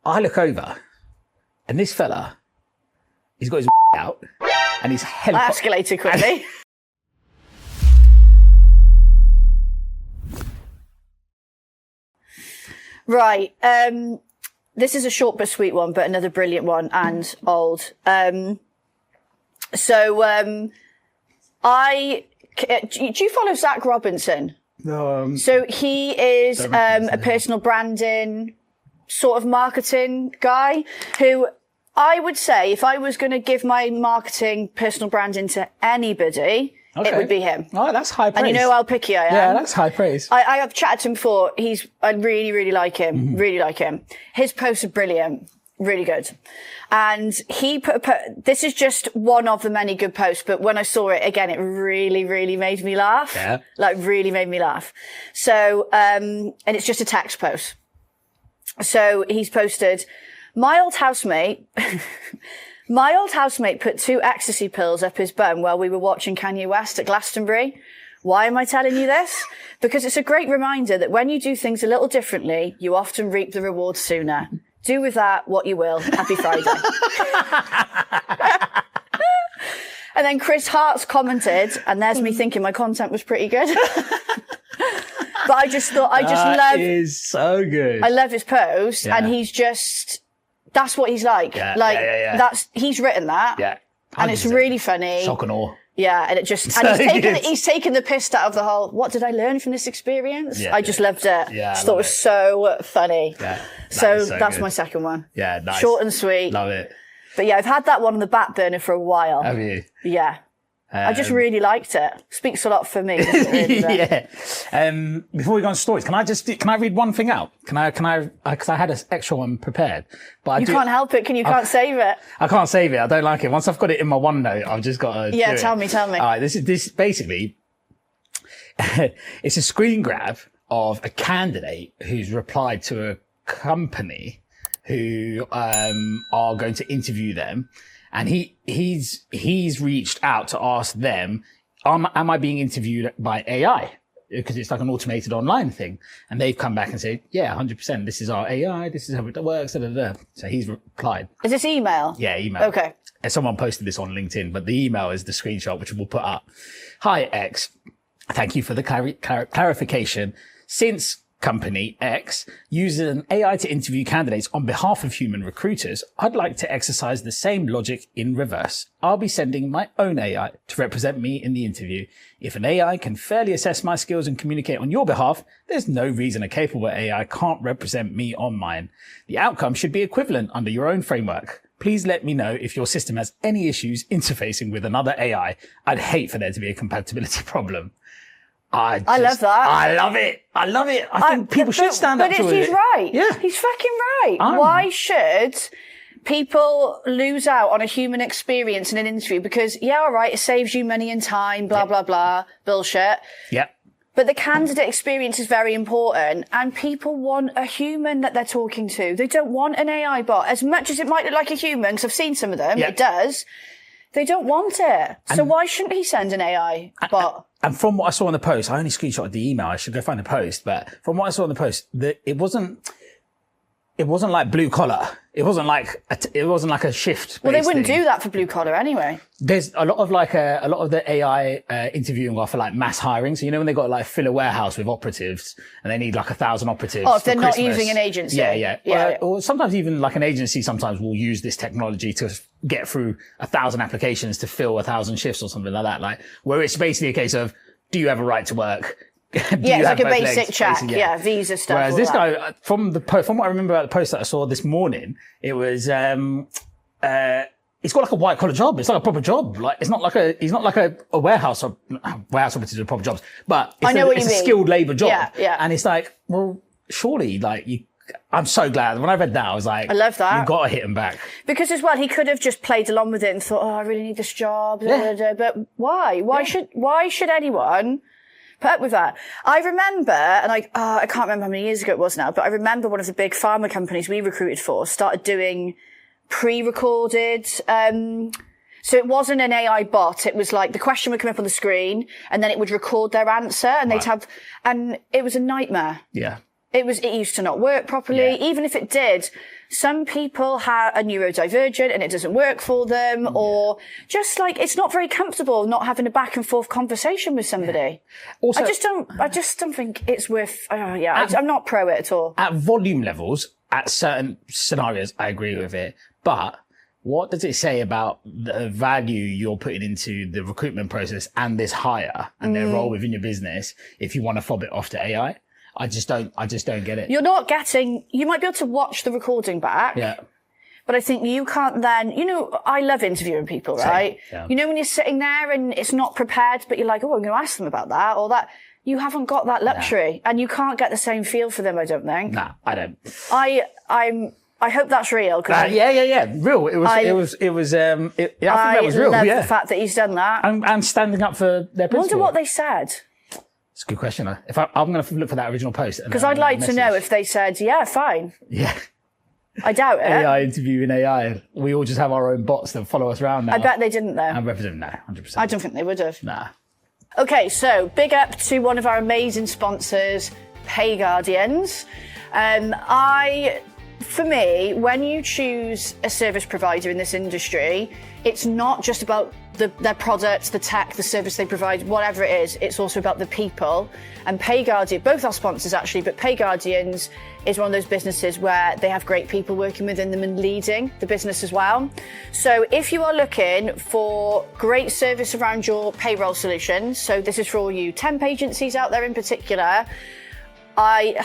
I look over and this fella, he's got his out and he's That escalated quickly. Right. This is a short but sweet one, but another brilliant one and old. Do you follow Zach Robinson? No. So he is a personal branding sort of marketing guy who I would say if I was going to give my marketing personal branding to anybody, it would be him. Oh, that's high praise. And you know how picky I am. Yeah, that's high praise. I have chatted to him before. I really, really like him. Mm-hmm. Really like him. His posts are brilliant. Really good. And he this is just one of the many good posts, but when I saw it again, it really, really made me laugh. Yeah. Like really made me laugh. So, and it's just a text post. So he's posted, my old housemate put 2 ecstasy pills up his bum while we were watching Kanye West at Glastonbury. Why am I telling you this? Because it's a great reminder that when you do things a little differently, you often reap the rewards sooner. Do with that what you will. Happy Friday. And then Chris Hart's commented, and there's me thinking my content was pretty good. But I just love... That is so good. I love his post, and he's just... That's what he's like. Yeah, he's written that. Yeah. 100%. And it's really funny. Shock and awe. Yeah, and he's taken the piss out of the whole, what did I learn from this experience? I just loved it. Yeah. Just thought it was so funny. Yeah. So that's my second one. Yeah, nice. Short and sweet. Love it. But yeah, I've had that one on the back burner for a while. Have you? Yeah. I just really liked it. Speaks a lot for me. Doesn't it, really? Yeah. Before we go on to stories, can I read one thing out? Because I had an extra one prepared. But you can't help it. You can't save it. I can't save it. I don't like it. Once I've got it in my OneNote, I've just got to. Yeah, tell me. All right. This basically, it's a screen grab of a candidate who's replied to a company who, are going to interview them. And he's reached out to ask them, am I being interviewed by AI? Because it's like an automated online thing. And they've come back and said, yeah, 100%. This is our AI. This is how it works. Da, da, da. So he's replied. Is this email? Yeah, email. Okay. And someone posted this on LinkedIn, but the email is the screenshot, which we'll put up. Hi, X. Thank you for the clarification. Since Company X uses an AI to interview candidates on behalf of human recruiters, I'd like to exercise the same logic in reverse. I'll be sending my own AI to represent me in the interview. If an AI can fairly assess my skills and communicate on your behalf, there's no reason a capable AI can't represent me on mine. The outcome should be equivalent under your own framework. Please let me know if your system has any issues interfacing with another AI. I'd hate for there to be a compatibility problem. I love that. I love it. I think people should stand up to it. But he's right. Yeah. He's fucking right. Why should people lose out on a human experience in an interview? Because, yeah, all right, it saves you money and time, blah, blah, blah, bullshit. Yeah. But the candidate experience is very important, and people want a human that they're talking to. They don't want an AI bot. As much as it might look like a human, because I've seen some of them, it does. They don't want it. So why shouldn't he send an AI bot? And from what I saw in the post, I only screenshotted the email. I should go find the post. But from what I saw in the post, it wasn't like blue collar. It wasn't like a shift. Well, they wouldn't do that for blue collar anyway. There's a lot of the AI interviewing are for like mass hiring. So, you know, when they got like fill a warehouse with operatives and they need like 1,000 operatives. Oh, if they're not using an agency. Yeah. Or sometimes even like an agency sometimes will use this technology to get through 1,000 applications to fill 1,000 shifts or something like that. Like where it's basically a case of, do you have a right to work? Yeah, it's like a basic check. Yeah, visa stuff. Whereas this guy, from what I remember about the post that I saw this morning, it was, it's got like a white collar job. It's like a proper job. Like, he's not like a warehouse operative to proper jobs, but it's a skilled labor job. Yeah. And it's like, well, surely, like, I'm so glad. When I read that, I was like, I love that. You've got to hit him back. Because as well, he could have just played along with it and thought, oh, I really need this job. But why? Why should anyone put up with that? I remember, and I can't remember how many years ago it was now, but I remember one of the big pharma companies we recruited for started doing pre-recorded, so it wasn't an AI bot. It was like the question would come up on the screen and then it would record their answer and and it was a nightmare. Yeah. It used to not work properly. Yeah. Even if it did, some people are neurodivergent and it doesn't work for them, or just like it's not very comfortable not having a back and forth conversation with somebody. Yeah. Also, I just don't think it's worth. I'm not pro it at all. At volume levels, at certain scenarios, I agree with it. But what does it say about the value you're putting into the recruitment process and this hire and their role within your business if you want to fob it off to AI? I just don't get it. You might be able to watch the recording back. Yeah. But I think you can't then, I love interviewing people, right? Yeah. When you're sitting there and it's not prepared, but you're like, oh, I'm going to ask them about that or that. You haven't got that luxury and you can't get the same feel for them, I don't think. Nah, I don't. I hope that's real. Yeah. Real. I think that was real. I love the fact that he's done that. And standing up for their principle. I wonder what they said. It's a good question. I'm going to look for that original post. Because I'd like to know if they said, yeah, fine. Yeah. I doubt it. AI interviewing AI. We all just have our own bots that follow us around now. I bet they didn't though. And represent, no, 100%. I don't think they would have. Nah. Okay, so big up to one of our amazing sponsors, Pay Guardians. For me, when you choose a service provider in this industry, it's not just about their products, the tech, the service they provide, whatever it is. It's also about the people. And Pay Guardian, both our sponsors actually, but Pay Guardians is one of those businesses where they have great people working within them and leading the business as well. So if you are looking for great service around your payroll solutions, so this is for all you temp agencies out there in particular, I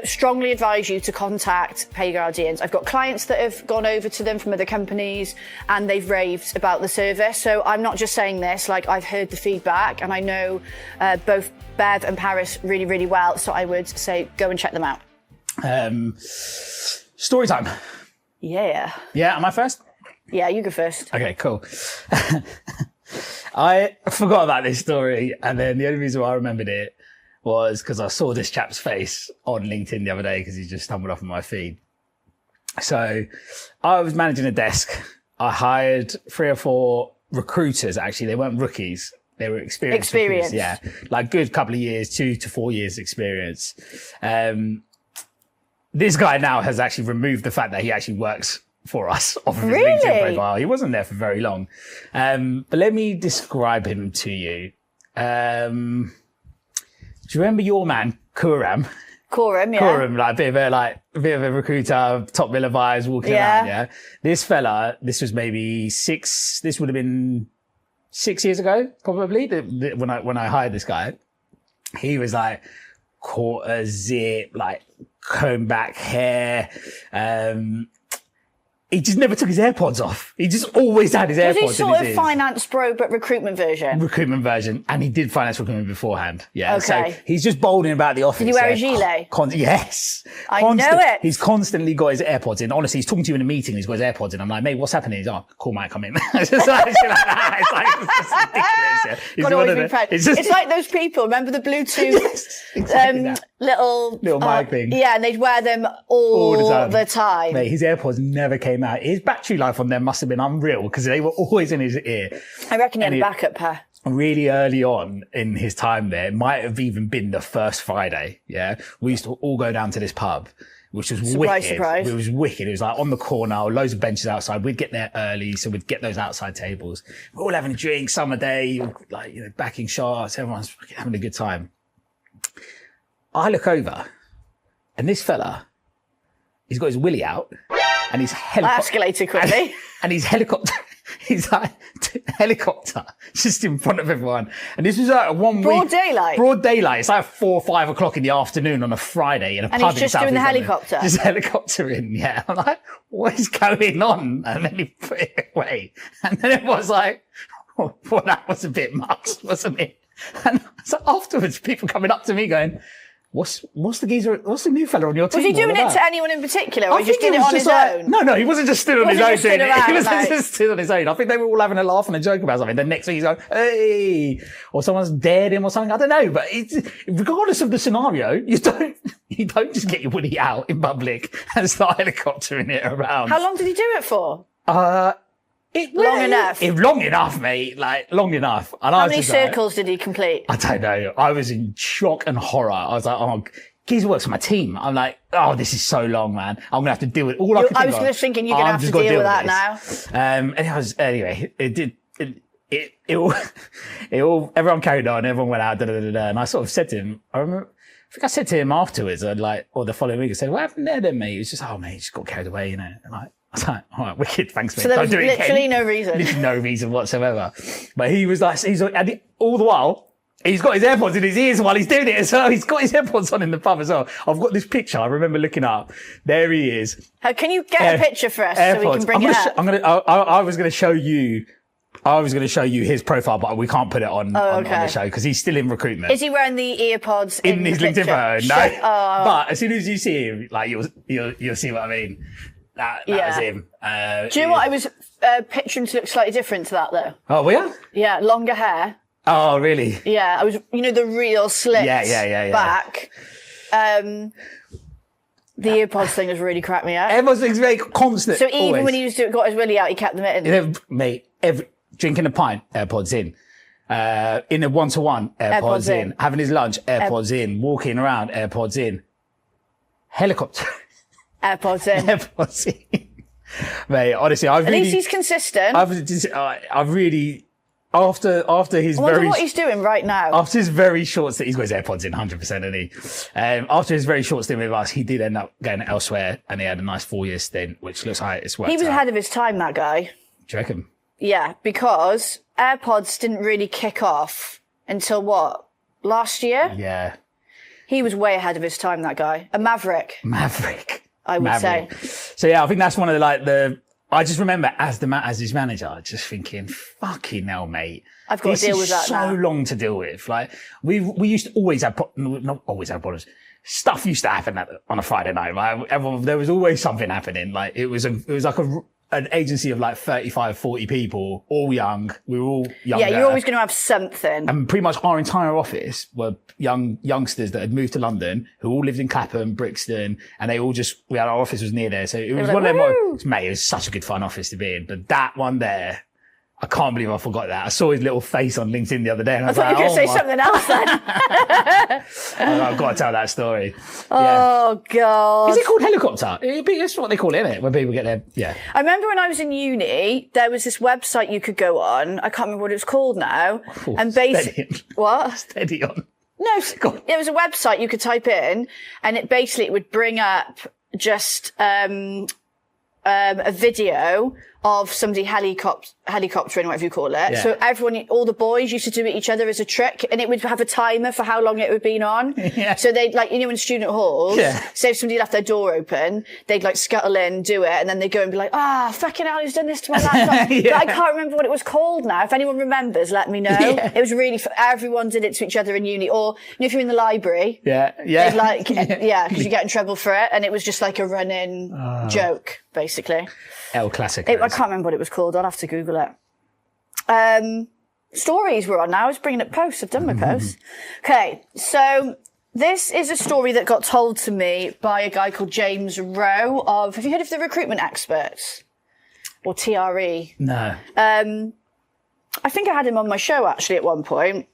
strongly advise you to contact Pay Guardians. I've got clients that have gone over to them from other companies and they've raved about the service. So I'm not just saying this, I've heard the feedback and I know both Bev and Paris really, really well. So I would say go and check them out. Story time. Yeah. Yeah, am I first? Yeah, you go first. Okay, cool. I forgot about this story and then the only reason why I remembered it was because I saw this chap's face on LinkedIn the other day because he just stumbled up on my feed. So I was managing a desk. I hired 3 or 4 recruiters, actually. They weren't rookies. They were experienced. Recruiters, yeah. Good couple of years, 2 to 4 years experience. This guy now has actually removed the fact that he actually works for us off of his LinkedIn profile. He wasn't there for very long. But let me describe him to you. Do you remember your man, Kuram? Kuram, yeah. Kuram, a bit of a recruiter, top miller vibes, walking around, yeah. This fella, this would have been 6 years ago, probably, when I hired this guy. He was quarter zip, comb back hair, he just never took his AirPods off. He just always had his AirPods in his ears. Was he sort of finance bro, but recruitment version? Recruitment version. And he did finance recruitment beforehand. Yeah. Okay. So he's just bowling about the office. Did he wear a gilet? Yes. I know it. He's constantly got his AirPods in. Honestly, he's talking to you in a meeting. He's got his AirPods in. I'm like, mate, what's happening? He's like, call might come in. It's just like that. It's just ridiculous. It's like those people. Remember the Bluetooth little mic thing? Yeah, and they'd wear them all the time. Mate, his AirPods never came out. His battery life on them must have been unreal because they were always in his ear. I reckon he had a backup pair. Really early on in his time there, it might have even been the first Friday. Yeah. We used to all go down to this pub, which was wicked. Surprise. It was wicked. It was on the corner, loads of benches outside. We'd get there early, so we'd get those outside tables. We're all having a drink, summer day, backing shots. Everyone's having a good time. I look over and this fella, he's got his willy out and he's escalated quickly. And he's helicopter just in front of everyone. And this was Broad daylight. Broad daylight. It's 4 or 5 o'clock in the afternoon on a Friday in a pub in South He's just doing the helicopter. Just helicoptering, yeah. I'm like, what is going on? And then he put it away. And then it was well, that was a bit much, wasn't it? And so afterwards, people coming up to me going, What's the new fella on your team? Was he doing it to anyone in particular, or he just did it on his own? No, he wasn't just stood on his own doing it. He wasn't just stood on his own. I think they were all having a laugh and a joke about something. Then next thing he's going, hey, or someone's dared him or something. I don't know, but regardless of the scenario, you don't just get your woody out in public and start helicoptering it around. How long did he do it for? Long enough, mate. Long enough. And how many circles did he complete? I don't know. I was in shock and horror. I was like, oh, Geezer works on my team. I'm like, oh, this is so long, man. I'm going to have to deal with all I was just thinking you're going to have to deal with that now. Anyway, it all, everyone carried on, everyone went out, and I sort of said to him, I think I said to him afterwards, or the following week, I said, what happened there then, mate? He was just, oh, mate, he just got carried away, you know. And I was like, all right, wicked, thanks, mate. So there was literally no reason. Literally no reason whatsoever. But he was like, all the while, he's got his AirPods in his ears while he's doing it as well. He's got his AirPods on in the pub as well. I've got this picture. I remember looking up. There he is. Can you get a picture for us so we can bring it up? I was going to show you. I was going to show you his profile, but we can't put it on the show because he's still in recruitment. Is he wearing the earpods in his LinkedIn photo? No. Oh. But as soon as you see him, like you'll see what I mean. That was him. Do you know what I was picturing to look slightly different to that though? Oh, were you? Yeah, longer hair. Oh, really? Yeah, I was, the real slick back. The earpods thing has really cracked me out. AirPods thing's very constant. So even when he got his willy out, he kept them in. Mate, drinking a pint, AirPods in. In a one-to-one, AirPods in. Having his lunch, AirPods in. Walking around, AirPods in. Helicopter. AirPods in. AirPods in. Mate, honestly, At least he's consistent. I've really... After his I wonder what he's doing right now. After his very short stint, he's got his AirPods in 100%, isn't he? After his very short stint with us, he did end up going elsewhere and he had a nice 4-year stint, which looks like it's worked out. He was ahead of his time, that guy. Do you reckon? Yeah, because AirPods didn't really kick off until last year? Yeah. He was way ahead of his time, that guy. A maverick. I would say. So yeah, I think that's one of I just remember as his manager, just thinking, fucking hell, mate. I've got to deal with that now. This is so long to deal with. Like, we used to always have, not always have problems. Stuff used to happen on a Friday night, right? There was always something happening. Like, it was like an agency of like 35, 40 people, all young. We were all younger. Yeah, you're always going to have something. And pretty much our entire office were youngsters that had moved to London, who all lived in Clapham, Brixton, and our office was near there. So it was one of them, mate, it was such a good fun office to be in. But that one there, I can't believe I forgot that. I saw his little face on LinkedIn the other day and I was thought you were going to say something else then. I've got to tell that story. Oh, God. Is it called helicopter? It's what they call it, isn't it? When people get there. Yeah. I remember when I was in uni, there was this website you could go on. I can't remember what it was called now. Oh, and basically, what? Steady on. No, there was a website you could type in and it would bring up just, a video of somebody helicoptering, whatever you call it. Yeah. So all the boys used to do it each other as a trick and it would have a timer for how long it had been on. Yeah. So they'd in student halls, say if somebody left their door open, they'd scuttle in, do it, and then they'd go and be like, fucking hell, who's done this to my laptop? But I can't remember what it was called now. If anyone remembers, let me know. Yeah. It was really, everyone did it to each other in uni. Or if you're in the library. Yeah. Because you get in trouble for it. And it was just like a running joke, basically. El Clasico. I can't remember what it was called. I'll have to Google it. Stories we're on now. I was bringing up posts. I've done my posts. Okay, so this is a story that got told to me by a guy called James Rowe have you heard of the Recruitment Experts? Or TRE? No. I think I had him on my show actually at one point.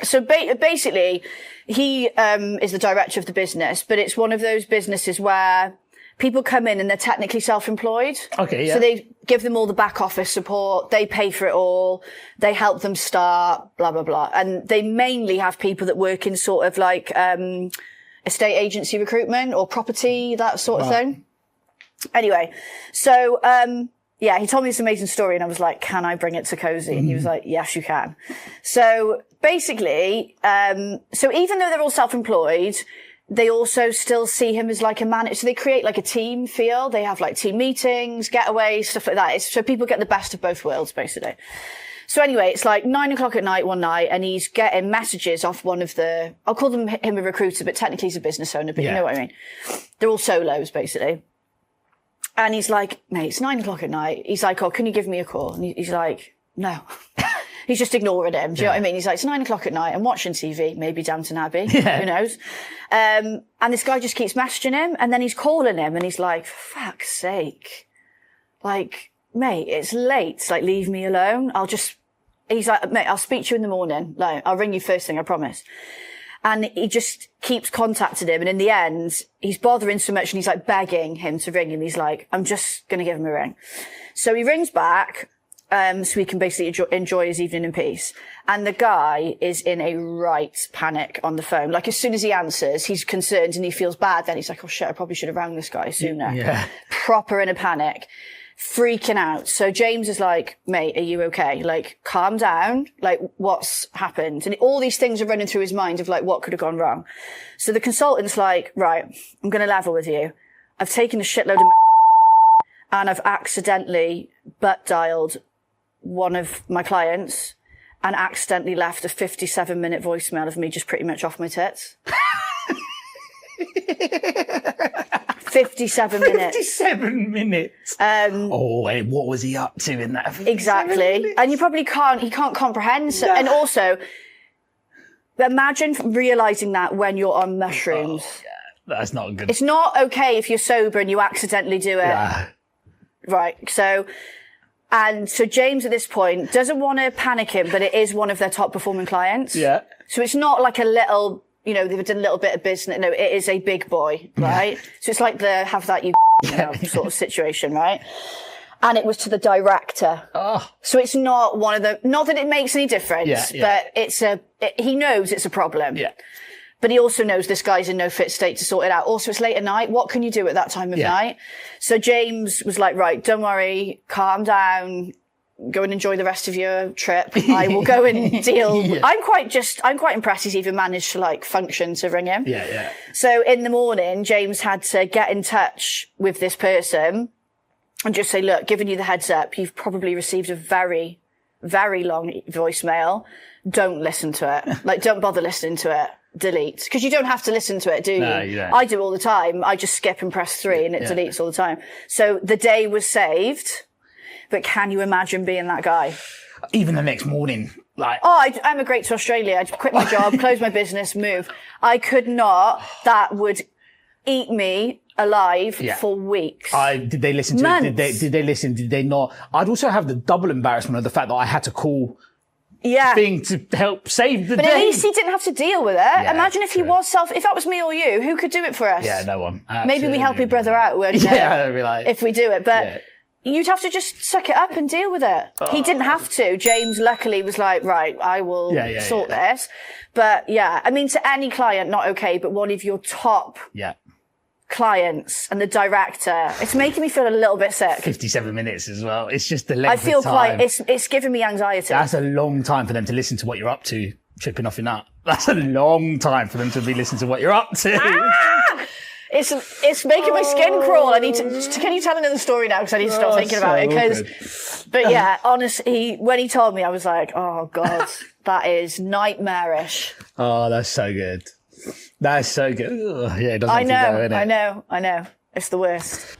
So basically, he is the director of the business, but it's one of those businesses where people come in and they're technically self-employed. Okay, yeah. So they give them all the back office support. They pay for it all. They help them start, blah, blah, blah. And they mainly have people that work in sort of like, estate agency recruitment or property, that sort of thing. Anyway, so, he told me this amazing story and I was like, can I bring it to KOSI? And he was like, yes, you can. So basically, so even though they're all self-employed, they also still see him as like a manager. So they create like a team feel. They have like team meetings, getaways, stuff like that. So people get the best of both worlds, basically. So anyway, it's like 9:00 at night one night and he's getting messages off one of I'll call him a recruiter, but technically he's a business owner, but you know what I mean? They're all solos, basically. And he's like, mate, it's 9:00 at night. He's like, oh, can you give me a call? And he's like, no. He's just ignoring him. Do you know what I mean? He's like, it's 9:00 at night. I'm watching TV, maybe Downton Abbey. Yeah. Who knows? And this guy just keeps messaging him and then he's calling him and he's like, for fuck's sake. Like, mate, it's late. Like, leave me alone. He's like, mate, I'll speak to you in the morning. Like, I'll ring you first thing, I promise. And he just keeps contacting him. And in the end, he's bothering so much and he's like begging him to ring him. He's like, I'm just going to give him a ring. So he rings back, so he can basically enjoy his evening in peace. And the guy is in a right panic on the phone. Like as soon as he answers, he's concerned and he feels bad. Then he's like, oh shit, I probably should have rang this guy sooner. Yeah. Proper in a panic. Freaking out. So James is like, mate, are you okay? Like, calm down. Like, what's happened? And all these things are running through his mind of like, what could have gone wrong? So the consultant's like, right, I'm going to level with you. I've taken a shitload of and I've accidentally butt dialed one of my clients and accidentally left a 57-minute voicemail of me just pretty much off my tits. 57 minutes. 57 minutes. What was he up to in that? Exactly. Minutes? And he can't comprehend. So, and also, imagine realizing that when you're on mushrooms. Oh, yeah. That's not good. It's not okay if you're sober and you accidentally do it. Yeah. Right. So James at this point doesn't want to panic him, but it is one of their top performing clients. Yeah. So it's not like a little, they've done a little bit of business. No, it is a big boy, right? Yeah. So it's like the have that you sort of situation, right? And it was to the director. Oh. So it's not one of the, not that it makes any difference, but he knows it's a problem. Yeah. But he also knows this guy's in no fit state to sort it out. Also, it's late at night. What can you do at that time of night? So James was like, right, don't worry, calm down. Go and enjoy the rest of your trip. I will go and deal. Yeah. I'm quite impressed he's even managed to like function to ring him. Yeah, yeah. So in the morning, James had to get in touch with this person and just say, look, giving you the heads up, you've probably received a very, very long voicemail. Don't listen to it. Like, don't bother listening to it. Delete. Because you don't have to listen to it, do you? No, you don't. I do all the time. I just skip and press 3 and it deletes all the time. So the day was saved. But can you imagine being that guy? Even the next morning, like... Oh, I emigrate to Australia. I'd quit my job, close my business, move. I could not. That would eat me alive for weeks. Did they listen to Months. it? Did they listen? Did they not? I'd also have the double embarrassment of the fact that I had to call... thing to help save the day. But at least he didn't have to deal with it. Yeah, imagine if he was if that was me or you, who could do it for us? Yeah, no one. Maybe we help your brother out, wouldn't I'd be like, if we do it. But you'd have to just suck it up and deal with it. He didn't have to. James luckily was like, right, I will sort this. But I mean, to any client, not okay, but one of your top clients and the director, it's making me feel a little bit sick. 57 minutes as well. It's just the length I feel of time. it's giving me anxiety. That's a long time for them to listen to what you're up to, tripping off your nut. That's a long time for them to be listening to what you're up to. It's making my skin crawl. I need to, can you tell another story now? Because I need to stop thinking about it. But honestly, when he told me, I was like, oh God, that is nightmarish. Oh, that's so good. That's so good. Ugh, it doesn't I know. It's the worst.